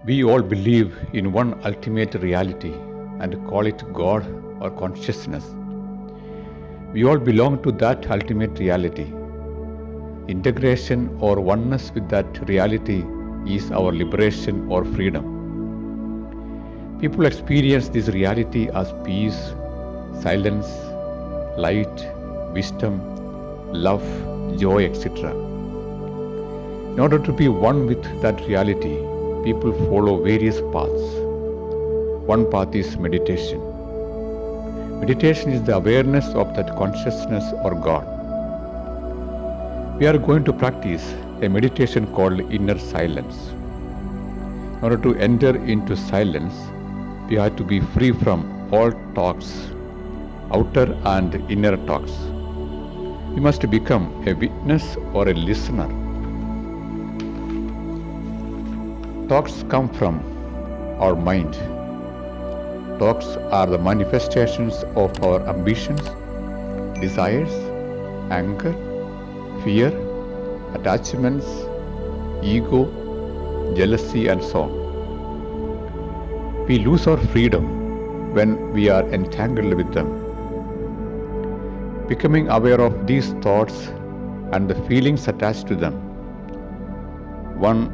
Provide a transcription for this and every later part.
We all believe in one ultimate reality and call it God or consciousness. We all belong to that ultimate reality. Integration or oneness with that reality is our liberation or freedom. People experience this reality as peace, silence, light, wisdom, love, joy, etc. In order to be one with that reality, people follow various paths. One path is meditation. Meditation is the awareness of that consciousness or God. We are going to practice a meditation called inner silence. In order to enter into silence, we have to be free from all talks, outer and inner talks. We must become a witness or a listener. Talks come from our mind. Talks are the manifestations of our ambitions, desires, anger, fear, attachments, ego, jealousy, and so on. We lose our freedom when we are entangled with them. Becoming aware of these thoughts and the feelings attached to them, one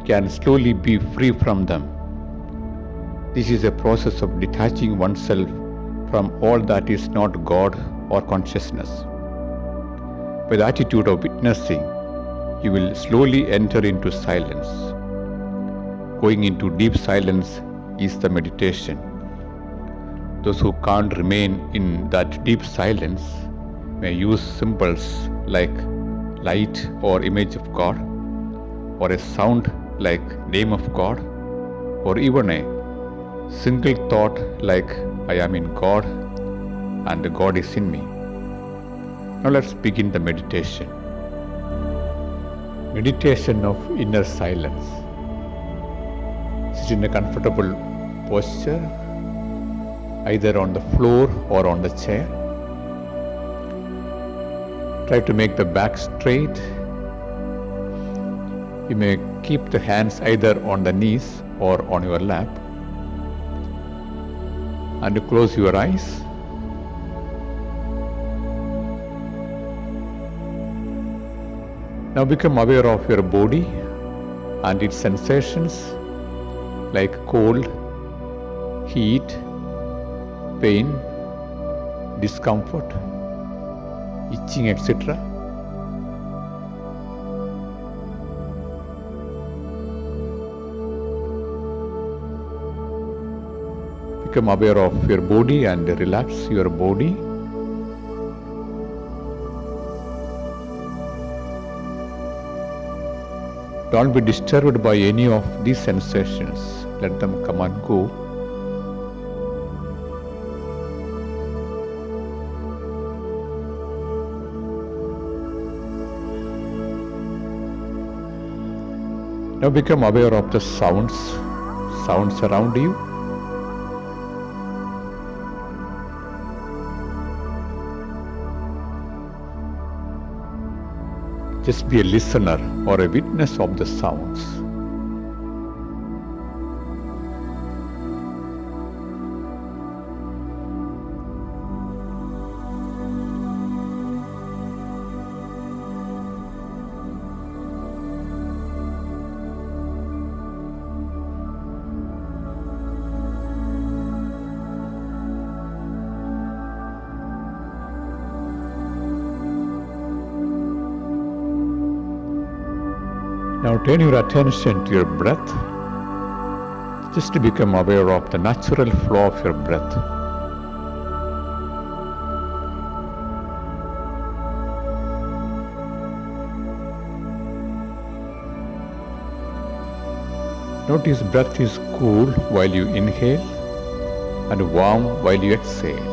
can slowly be free from them. This is a process of detaching oneself from all that is not God or consciousness. By the attitude of witnessing, you will slowly enter into silence. Going into deep silence is the meditation. Those who can't remain in that deep silence may use symbols like light or image of God, or a sound like name of God, or even a single thought like I am in God and God is in me. Now let's begin the meditation. Meditation of inner silence. Sit in a comfortable posture, either on the floor or on the chair. Try to make the back straight. You may keep the hands either on the knees or on your lap. And close your eyes. Now become aware of your body and its sensations like cold, heat, pain, discomfort, itching, etc. Become aware of your body and relax your body. Don't be disturbed by any of these sensations. Let them come and go. Now become aware of the sounds around you. Just be a listener or a witness of the sounds. Now turn your attention to your breath, just to become aware of the natural flow of your breath. Notice breath is cool while you inhale and warm while you exhale.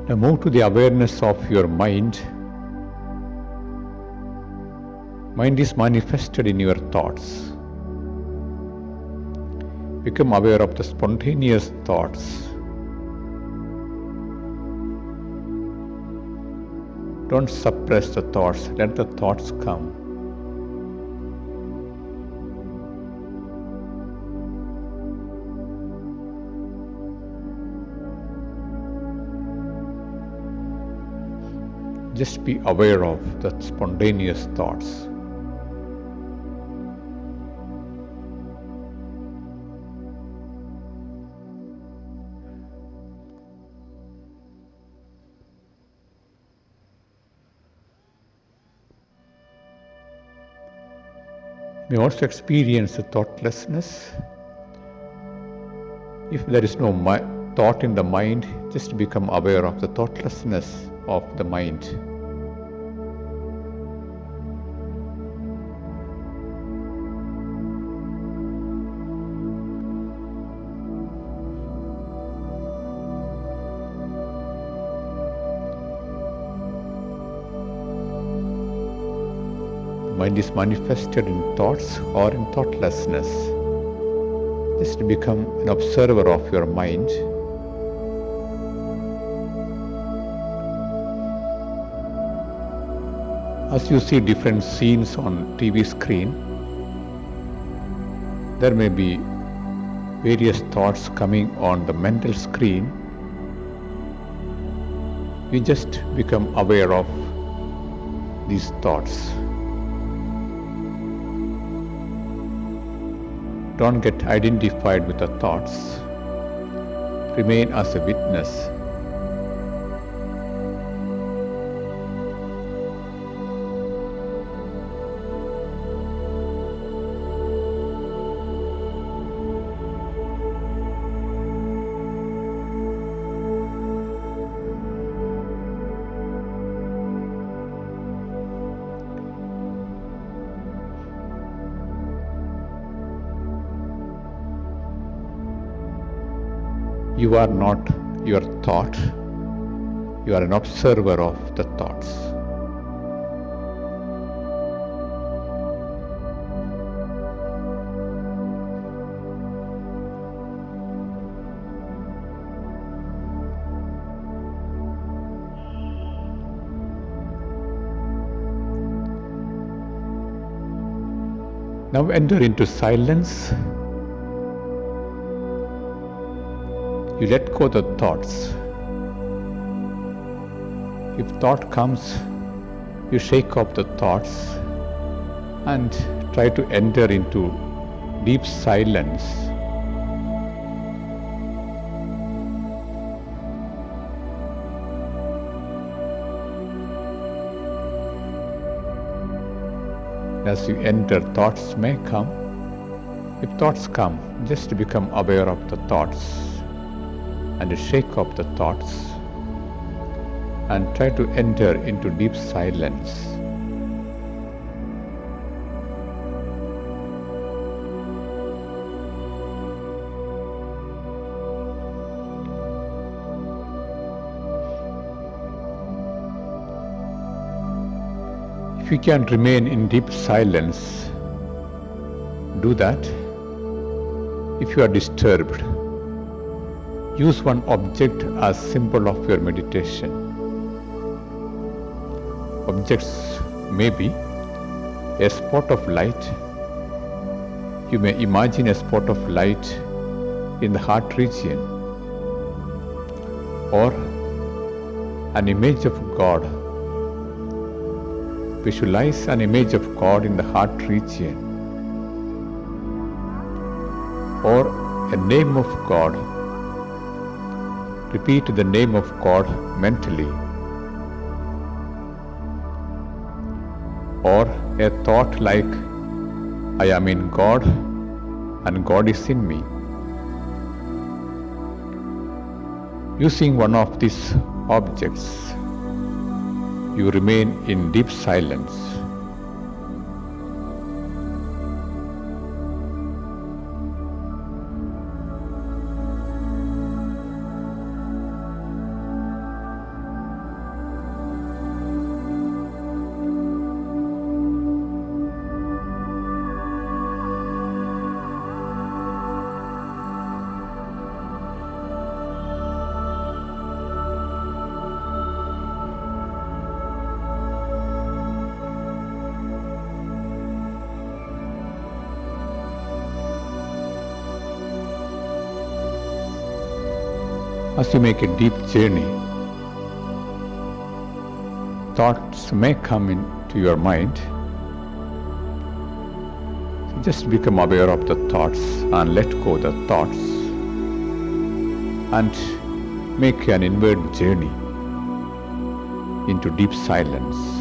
Now move to the awareness of your mind. Mind is manifested in your thoughts. Become aware of the spontaneous thoughts. Don't suppress the thoughts, let the thoughts come. Just be aware of the spontaneous thoughts. You may also experience the thoughtlessness. If there is no thought in the mind, just become aware of the thoughtlessness of the mind. Mind is manifested in thoughts or in thoughtlessness. Just become an observer of your mind. As you see different scenes on TV screen, there may be various thoughts coming on the mental screen. You just become aware of these thoughts. Don't get identified with the thoughts. Remain as a witness. You are not your thought, you are an observer of the thoughts. Now enter into silence. You let go the thoughts. If thought comes, you shake off the thoughts and try to enter into deep silence. As you enter, thoughts may come. If thoughts come, just become aware of the thoughts and shake off the thoughts and try to enter into deep silence. If you can remain in deep silence, do that. If you are disturbed, use one object as symbol of your meditation. Objects may be a spot of light. You may imagine a spot of light in the heart region, or an image of God. Visualize an image of God in the heart region, or a name of God. Repeat the name of God mentally, or a thought like, I am in God and God is in me. Using one of these objects, you remain in deep silence. As you make a deep journey, thoughts may come into your mind. Just become aware of the thoughts and let go the thoughts and make an inward journey into deep silence.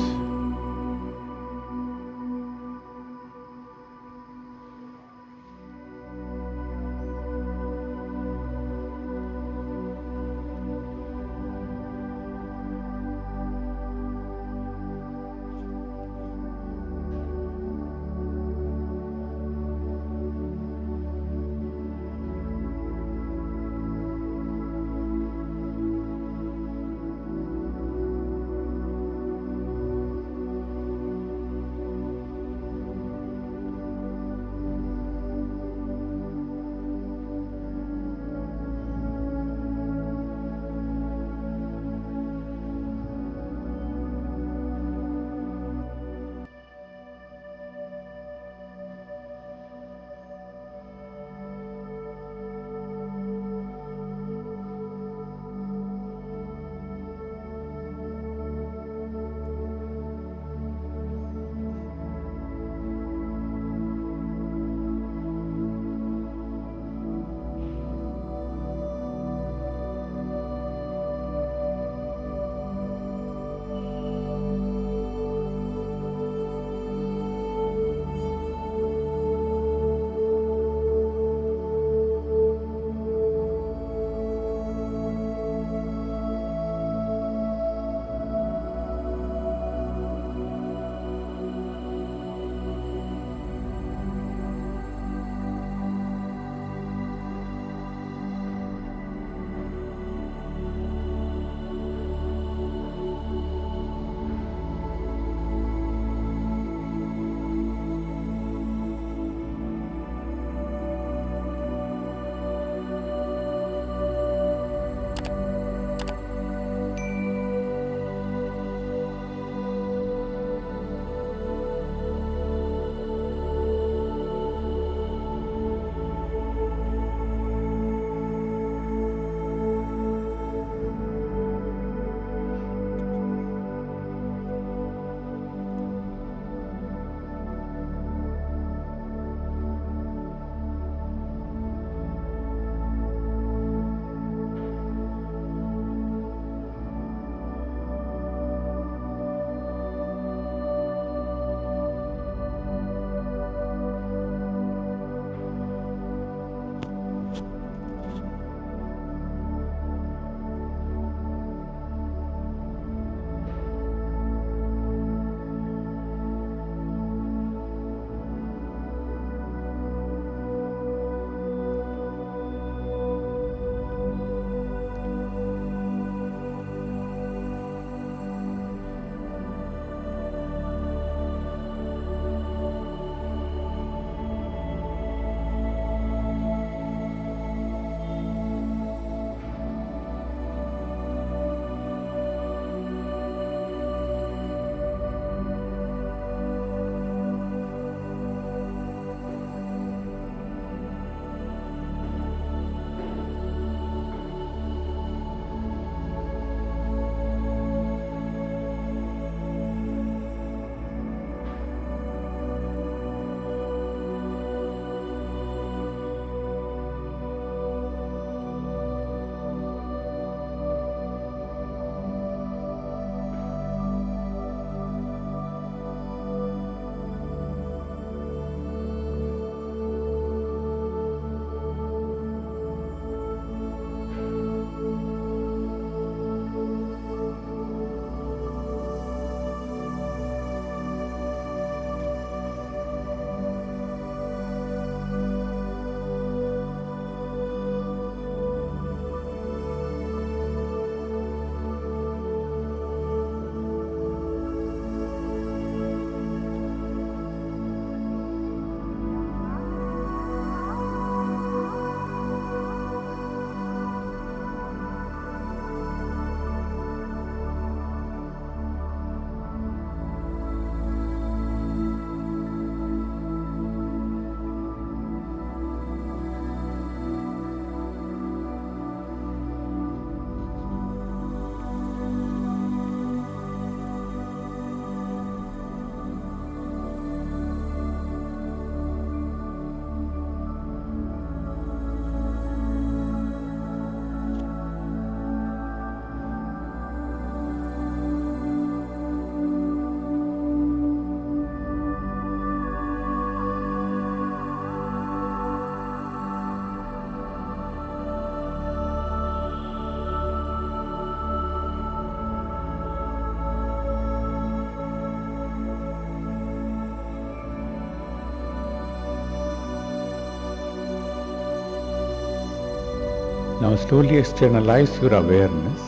Now slowly externalize your awareness.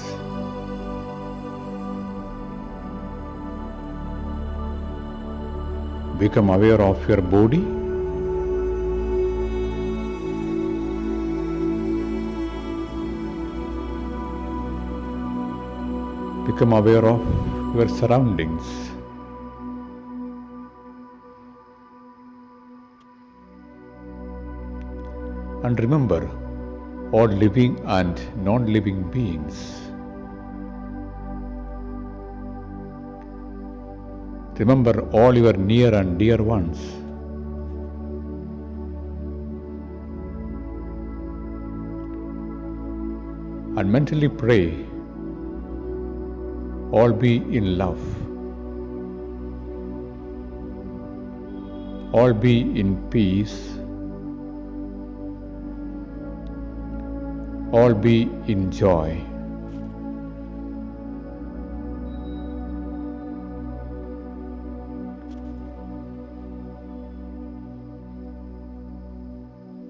Become aware of your body. Become aware of your surroundings. And remember all living and non-living beings. Remember all your near and dear ones. And mentally pray, all be in love. All be in peace. All be in joy.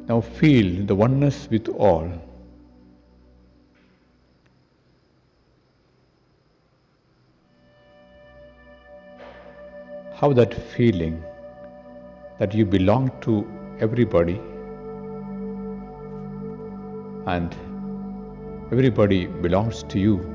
Now feel the oneness with all. How that feeling that you belong to everybody and everybody belongs to you.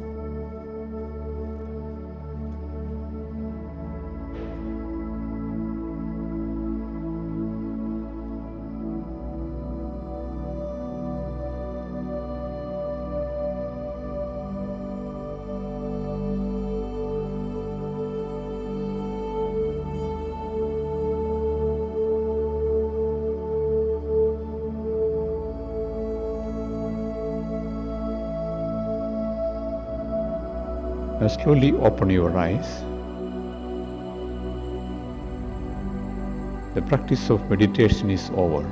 Now slowly open your eyes. The practice of meditation is over.